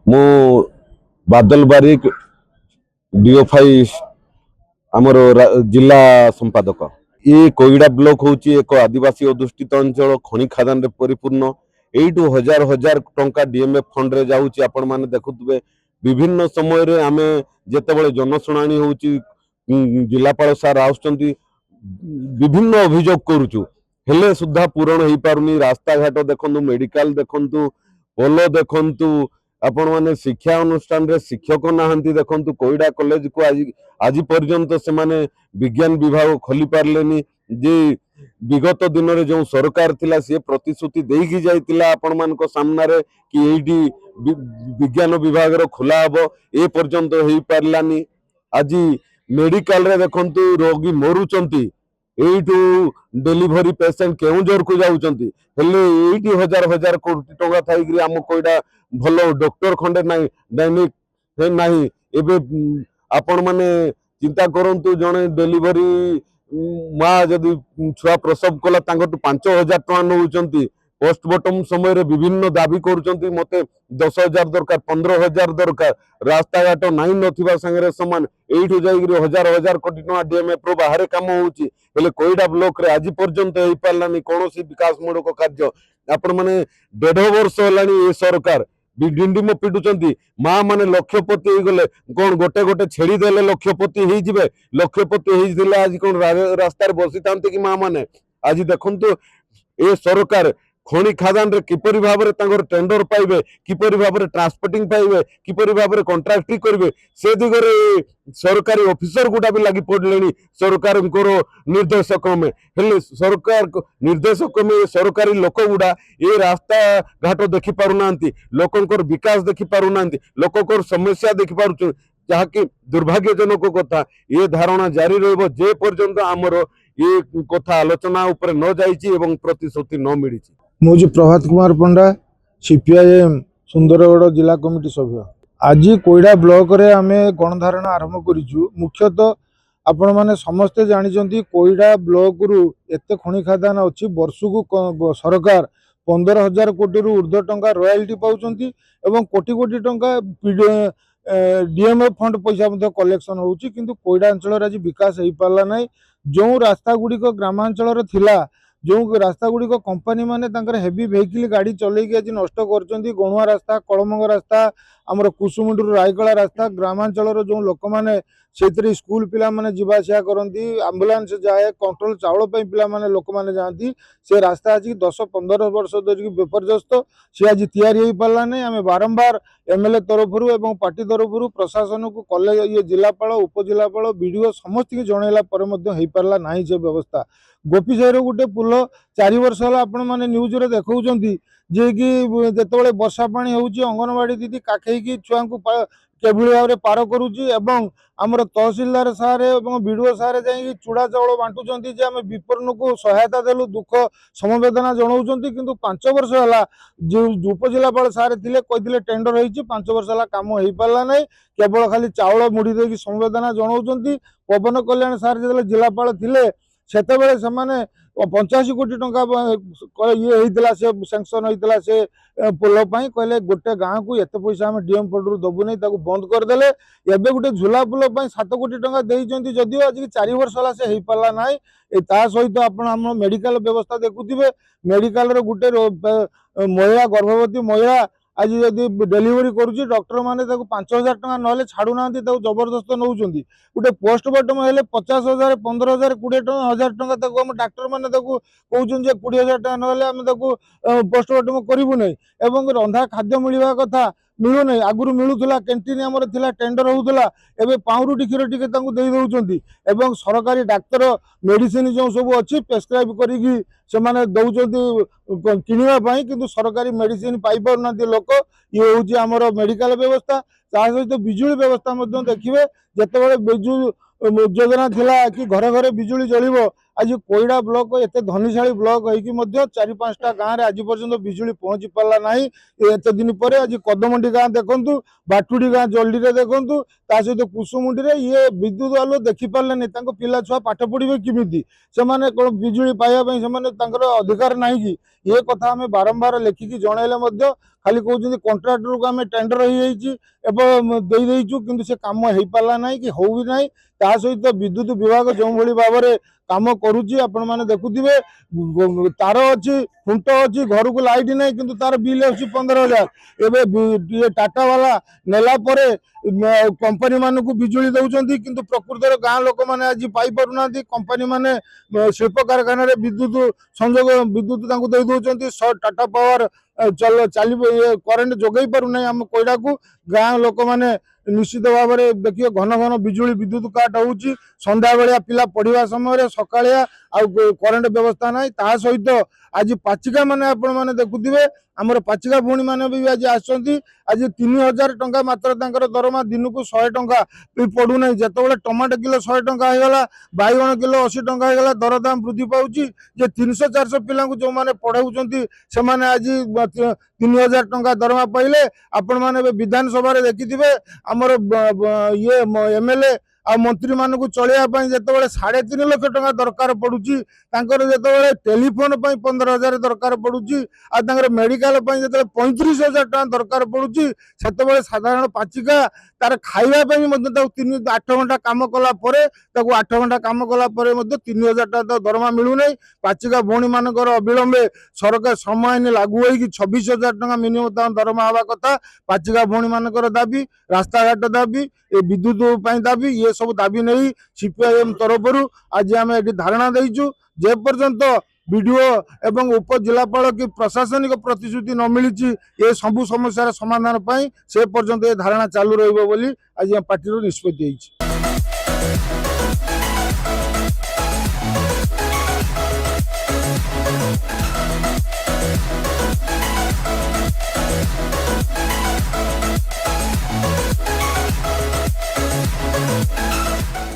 मु बादल बारिक डीओफाई आमर जिला संपादक। ये कोईडा ब्लॉक हूँ एक आदिवासी अधुषित अंचल खनि खादान रे परिपूर्ण। एइटू हजार हजार टंका डीएमएफ फंड रे जाउची। आपण माने देखुतबे विभिन्न समय रे आमे जेतेबेले जनशुणाणी होउची जिलापाल सार आउछंती विभिन्न अभियोग करूचु हेले सुद्धा पूरण हो पारुनी। रास्ता घाट देखंतु, मेडिकल देखंतु, पोल देखंतु, आपण माने शिक्षा अनुष्ठान रे शिक्षक नाहंती देखंतु। कोईडा कॉलेज को आज पर्यंत से माने विज्ञान विभाग खोली पारलेनी। जे विगत दिन रे जो सरकार थिला से प्रतिश्रुति देकी जाइतिला आपण मानको सामना रे कि एडी विज्ञान विभाग रो खुला हबो, ए पर्यंत हो पारलानी। आज मेडिकल रे देखंतु रोगी मरुचंती, एइटू डेलीवरी पेशेंट केउंझर को जाउचंती, हेले एइटी हजार हजार कोटी टंका थाइकरी आम कोईडा भलो डॉक्टर खंडे नाही दैनिक हे नाही। एबे आपण माने चिंता करंतु जणे डेलीवरी माँ जदि छुआ प्रसव कला तांगटू 5000 टका नउचंती। पोस्टमार्टम समय रे विभिन्न दाबी करूचंती, मते 10,000 दरकार, 15,000 दरकार। रास्ता घाट नाही नथिबा संगे समान एइठू जाइकरी हजार हजार कोटी टका डीएमएफ रो बाहर काम होउची। हेले कोईडा ब्लॉक रे आज पर्यंत हो पारलानी कोनोसी विकास मूलक कार्य। आपण माने 1.5 वर्ष होलानी ए सरकार डिंडिम पिटुचंती। माँ माने लक्षपति हो गले कौन गोटे गोटे छेड़ी देले लक्षपति हो जिवे। लक्षपति हो आज कौन रास्तार बसी थांते कि माँ माने? आज देखंतु ए सरकार खनि खादान रे किपरि भाबरे तांगर टेंडर पाइबे, किपरि भाबरे ट्रांसपोर्टिंग पाइबे, किपरि भाबरे कॉन्ट्रैक्टिंग करबे, से दिगरे सरकारी ऑफिसर गुडा भी लागि पडलेनी सरकार निर्देशक में। हेले सरकार निर्देशक में सरकारी लोक गुडा ए रास्ता घाट देखि पारु नांती, लोकंकर विकास देखि पारु नांती, लोकंकर समस्या देखि पारु, जहाँकि दुर्भाग्यजनक कथा। ये धारणा जारी रहबो जे पर्यंत आमर ये कथा आलोचना ऊपर न जाइछि एवं प्रतिश्रुति न मिली। मुझे प्रभात कुमार पंडा, सीपीआईएम सुंदरगढ़ जिला कमिटी सभ्य। आज कोईडा ब्लॉक रे आमे गणधारणा आरंभ करिछु। मुख्यतः आपण माने समस्ते जानिचंती कोईडा ब्लॉक रु एते खनि खादान अछि, वर्षकु सरकार 15,000 कोटी रु ऊर्ध्व टंका रॉयल्टी पाउचंती एवं कोटी कोटी टंका डीएमएफ फंड पैसा मध्य कलेक्शन होउची। किंतु कोईडा अंचल आज विकास हो पारला नै। जो रास्ता गुड़िक ग्रामांचल थिला, जो रास्ता गुड़िक कंपनी माने तांकर हेवी वेहिकल गाड़ी चलेकी आज नष्ट करचंती। गणुआ रास्ता, कलमंग रास्ता, आमर कुसुमुंडू रायकला रास्ता, ग्रामांचल जो लोक माने सेतरी स्कूल पिला माने जीवा आसिया करंती, एम्बुलेंस जाए, कंट्रोल चावल पे पिला माने लोक माने जाती। से रास्ता आज 10-15 वर्ष धरिक विपर्यस्त, से आज तैयारी हो पारला नै। आमे बारंबार एमएलए तरफ एवं पार्टी तरफ प्रशासन को कॉलेज ये जिलापाल, उपजिलापाल, बीडीओ समस्त की जनइला पर मध्य हो पारला नाही से व्यवस्था। गोपीसाही गोटे पुल 4 वर्ष है आपण मैंने न्यूज रे देखौचंती जे कि जेतेबेले वर्षा पानी होउची अंगनवाड़ी दीदी काखेई छुआ को केभली भाव में पार करुची। एवं आमर तहसीलदार सार एवं बीडीओ सार जाई चूड़ा चावल बांटुचंती जे आमे विपन्न को सहायता देलु, दुख समवेदना जनाउचंती। किंतु 5 वर्ष है जो उपजिलापाल सार थिले कहिथिले टेंडर होईची, 5 वर्ष है काम हो पारला नै। केवल खाली चावल मुड़ी देकी समवेदना जनाउचंती। पवन कल्याण सार जेतेबेले जिलापाल थिले सेतेबेले समाने 85 कोटी टंका ये होइतला, से सैंक्शन होइतला से पोल पाई कहले गोटे गाँ को एते पैसा हम डीएम फंड रु दबु नै, ताको बंद कर देले। एबे गोटे झुला पुल पाई 7 कोटी टंका देइचंती, जदियो आज 4 वर्ष होला से हेइ पारला नाइ। ता सहित आपण हम मेडिकल व्यवस्था देखुथिबे, मेडिकल रो गोटे महिला, गर्भवती महिला आज जदि डेलीवरी करुच्ची, डॉक्टर माने 5,000 टका ना छाड़ू ना, जबरदस्त नौकरी। गोटे पोस्टमार्टम हेले 50,000, 15,000, 20,000 टका डाक्टर मैंने कहते 20,000 टका ना पोस्टमार्टम करूँ ना। एवं रंधा खाद्य मिलवा कथा मिलू ना, आगुरी मिलूला कैंटीन आमर थिला, टेंडर होउतला, एबे पाउरुटी क्षीर टिके तांकु देई दउचंती। एवं सरकारी डाक्तर मेडिसिन जो सब अच्छी प्रेस्क्राइब करिकी से माने दउचंती किनिबा पई, किंतु सरकारी मेडिसिन पाई पार ना लोक। ये होउची आमर मेडिकल व्यवस्था। ता सहित बिजुली व्यवस्था मध्य देखिबे, जेतेबेले बिजु योजना थिला कि घरे घरे बिजुली जलिबो, आज कोईडा ब्लॉक एते धनीशाली ब्लॉक होइकी मध्य 4-5टा गाँव रे आज पर्यंत बिजुली पहुंची पारला नाही। एते दिन पर आज कदमंडी गाँ देखंतु, बाटुडी गाँ जल्दी रे देखंतु, ता सहित कुसुमुंडी रे ये विद्युत आलो देखि पारले नै। तांको पिला छुआ पाठ पढिबे किमिति? से माने कोन बिजुली पाइबा पई से माने तांकर अधिकार नाही कि? ये कथा हमें बारंबार लेखिकी जणाइले मध्य खाली कहते कंट्राक्टर को आम टेंडर हो देचु कि से कम हो पारा ना कि हो भी ना ता सहित विद्युत विभाग जो भाव में काम करुच्ची आपण मैंने देखुवे तार अच्छी खुंट अच्छी घर को लाइट ना कि तार बिल आसी 15,000 एवं टाटा वाला नेला कंपनी मान को बिजुली दौरान किंतु प्रकृतर गाँ लोक मैंने आज पाईपार कंपनी माने शिल्प कारखाना विद्युत संजोग विद्युत दे दौरान टाटा पावर चल करेन्ट जोगई पारना आम कोईडा को गाँ लोक मैंने निश्चित भाव में देखिए घन घन बिजुली विद्युत काट होची संध्या बेलिया पिला पढ़िया समय सकाळिया करेन्ट व्यवस्था ना ता सहित आज पाचिका माने आपण माने देखुथिबे हमर पाचिका भूणी माने भी आज आछंती आज 3,000 टंका मात्र तांकर दरमा दिन को 100 टंका भी पड़ू नहीं जेतेबेले टमाटो किलो 100 टंका होगला बाइगण किलो 80 टंका होगला दरदाम वृद्धि पाउची जे 300-400 पिला जो माने पढ़ाउचंती से माने आज 3,000 टंका दरमा पाइले आपण माने विधानसभा रे देखिथिबे हमर ये एमएलए आ मंत्री मान को चलिया जिते 3.5 लाख टंका दरकार पड़ुची जिते टेलीफोन 15,000 दरकार पड़ुची आ मेडिकल जो 35,000 टंका दरकार पड़ुची से साधारण पाचिका तार खाइबापी 8 घंटा कम कला 8 घंटा कम कला 3,000 टंका दरमा मिलूना पाचिका भौणी मानकर अविलंबे सरकार समय लागू हो 26,000 टंका मिनिमम दरमा हवा कथा पाचिका भौणी मानकर दाबी रास्ता घाट दाबी विद्युत दाबी ये सब दाबी नहीं सीपीआईएम तरफ आज आम ये धारणा देचु जे पर्यंत बीडीओ एवं उपजिलापाल की प्रशासनिक प्रतिश्रुति न मिली ये सबु समस्या समाधान पाई से पर्यंत ये धारणा चालू रही आज पार्टी निष्पत्ति।